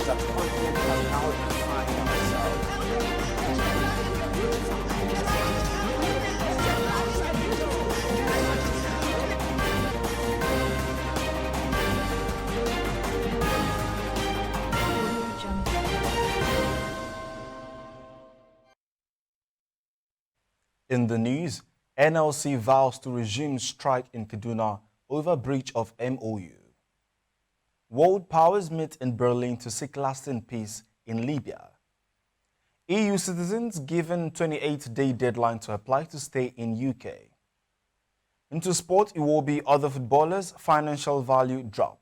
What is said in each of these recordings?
that the continent has now defined ourselves. In the news, NLC vows to resume strike in Kaduna over breach of MOU. World powers meet in Berlin to seek lasting peace in Libya. EU citizens given 28-day deadline to apply to stay in UK. Into sport, it will be other footballers' financial value drop.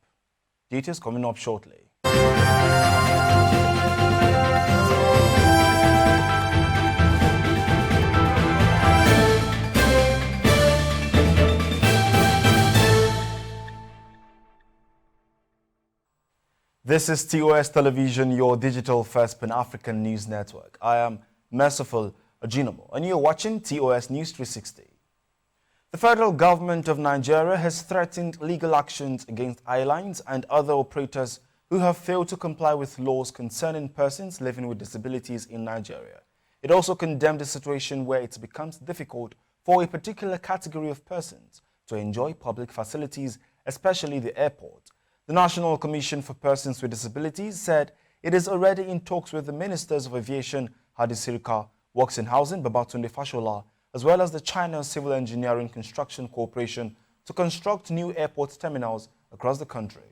Details coming up shortly. This is TOS Television, your digital-first Pan-African news network. I am Merciful Ajinomo, and you're watching TOS News 360. The federal government of Nigeria has threatened legal actions against airlines and other operators who have failed to comply with laws concerning persons living with disabilities in Nigeria. It also condemned a situation where it becomes difficult for a particular category of persons to enjoy public facilities, especially the airport. The National Commission for Persons with Disabilities said it is already in talks with the Ministers of Aviation, Hadi Sirika, Works and Housing, Babatunde Fashola, as well as the China Civil Engineering Construction Corporation to construct new airport terminals across the country.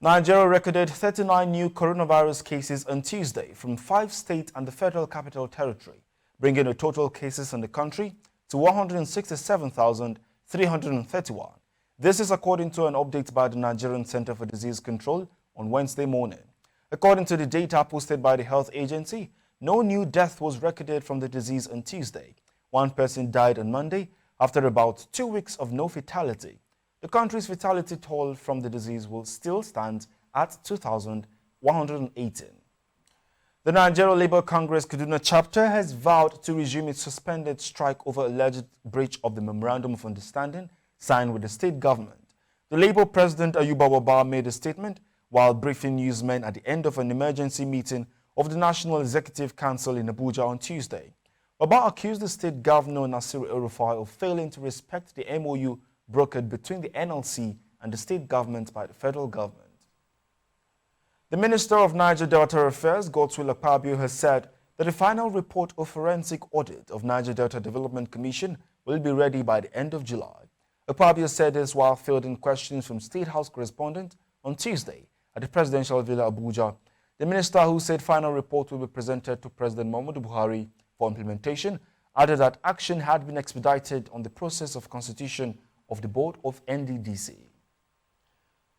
Nigeria recorded 39 new coronavirus cases on Tuesday from 5 states and the Federal Capital Territory, bringing the total cases in the country to 167,331. This is according to an update by the Nigerian Center for Disease Control on Wednesday morning. According to the data posted by the health agency, no new death was recorded from the disease on Tuesday. One person died on Monday after about 2 weeks of no fatality. The country's fatality toll from the disease will still stand at 2,118. The Nigeria Labour Congress Kaduna chapter has vowed to resume its suspended strike over alleged breach of the Memorandum of Understanding signed with the state government. The Labour President Ayuba Wabba made a statement while briefing newsmen at the end of an emergency meeting of the National Executive Council in Abuja on Tuesday. Wabba accused the state governor Nasir El-Rufai of failing to respect the MOU brokered between the NLC and the state government by the federal government. The Minister of Niger Delta Affairs, Godswill Akpabio, has said that the final report of forensic audit of Niger Delta Development Commission will be ready by the end of July. Akpabio said this while fielding questions from State House correspondent on Tuesday at the Presidential Villa Abuja. The minister, who said final report will be presented to President Muhammadu Buhari for implementation, added that action had been expedited on the process of constitution of the board of NDDC.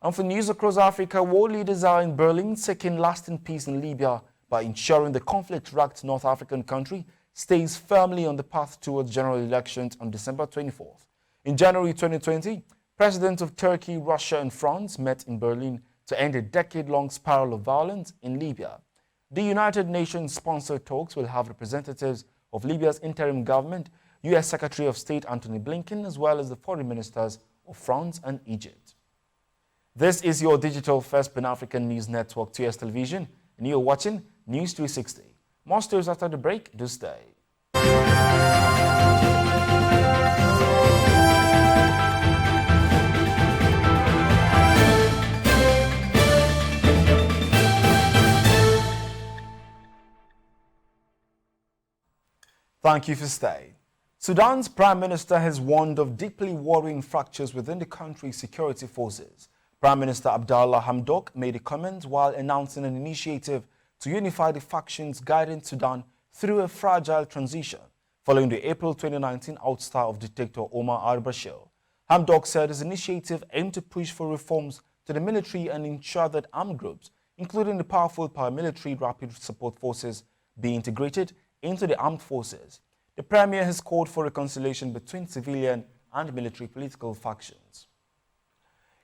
And for news across Africa, world leaders are in Berlin seeking lasting peace in Libya by ensuring the conflict-racked North African country stays firmly on the path towards general elections on December 24th. In January 2020, presidents of Turkey, Russia, and France met in Berlin to end a decade-long spiral of violence in Libya. The United Nations-sponsored talks will have representatives of Libya's interim government, U.S. Secretary of State Antony Blinken, as well as the foreign ministers of France and Egypt. This is your digital-first Pan-African news network, TOS Television, and you're watching News 360. More stories after the break. Do stay. Thank you for staying. Sudan's Prime Minister has warned of deeply worrying fractures within the country's security forces. Prime Minister Abdallah Hamdok made a comment while announcing an initiative to unify the factions guiding Sudan through a fragile transition following the April 2019 ouster of dictator Omar al-Bashir. Hamdok said his initiative aimed to push for reforms to the military and ensure that armed groups, including the powerful paramilitary rapid support forces, be integrated into the armed forces. The Premier has called for reconciliation between civilian and military political factions.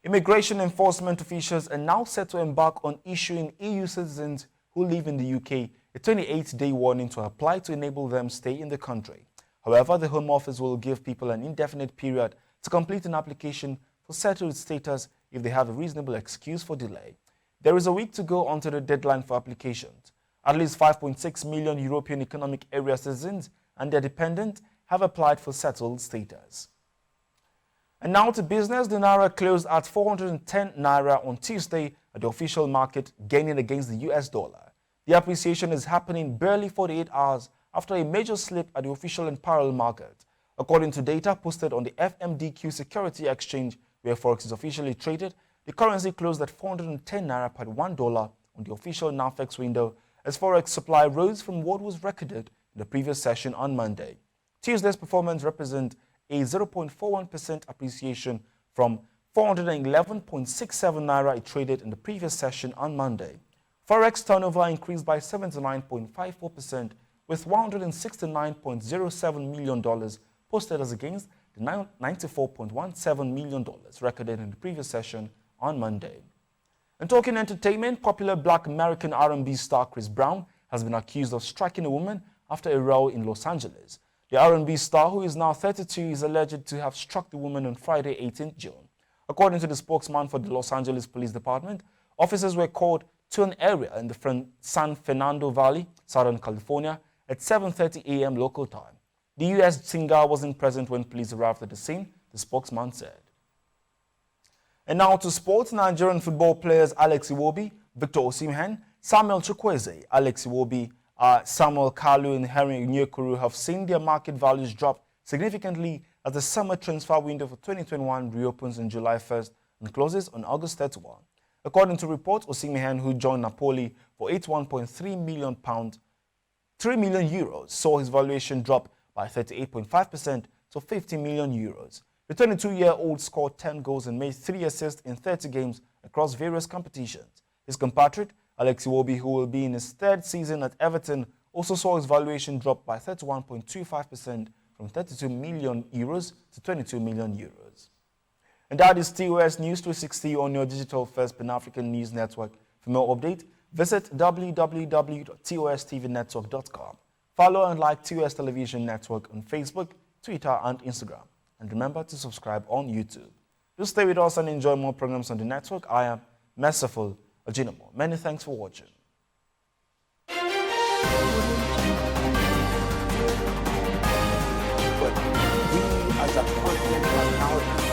Immigration enforcement officials are now set to embark on issuing EU citizens who live in the UK a 28-day warning to apply to enable them stay in the country. However, the Home Office will give people an indefinite period to complete an application for settled status if they have a reasonable excuse for delay. There is a week to go onto the deadline for applications. At least 5.6 million European Economic Area citizens and their dependents have applied for settled status. And now to business. The Naira closed at 410 Naira on Tuesday at the official market, gaining against the US dollar. The appreciation is happening barely 48 hours after a major slip at the official and parallel market. According to data posted on the FMDQ Security Exchange, where Forex is officially traded, the currency closed at 410 Naira per $1 on the official NAFEX window as Forex supply rose from what was recorded in the previous session on Monday. Tuesday's performance represents a 0.41% appreciation from 411.67 Naira it traded in the previous session on Monday. Forex turnover increased by 79.54%, with $169.07 million posted as against the $94.17 million recorded in the previous session on Monday. And talking entertainment, popular black American R&B star Chris Brown has been accused of striking a woman after a row in Los Angeles. The R&B star, who is now 32, is alleged to have struck the woman on Friday, 18th June. According to the spokesman for the Los Angeles Police Department, officers were called to an area in the San Fernando Valley, Southern California, at 7:30 a.m. local time. The U.S. singer wasn't present when police arrived at the scene, the spokesman said. And now to sports. Nigerian football players Alex Iwobi, Victor Osimhen, Samuel Chukwueze, Alex Iwobi, Samuel Kalu and Henry Onyekuru have seen their market values drop significantly as the summer transfer window for 2021 reopens on July 1st and closes on August 31. According to reports, Osimhen, who joined Napoli for £81.3 million, 3 million euros, saw his valuation drop by 38.5% to €50 million. The 22-year-old scored 10 goals and made 3 assists in 30 games across various competitions. His compatriot, Alex Iwobi, who will be in his 3rd season at Everton, also saw his valuation drop by 31.25% from €32 million to €22 million. And that is TOS News 360 on your digital-first Pan-African news network. For more updates, visit www.tostvnetwork.com. Follow and like TOS Television Network on Facebook, Twitter, and Instagram. And remember to subscribe on YouTube. Do stay with us and enjoy more programs on the network. I am Merciful Ojinamo. Many thanks for watching. But we, as a content, are now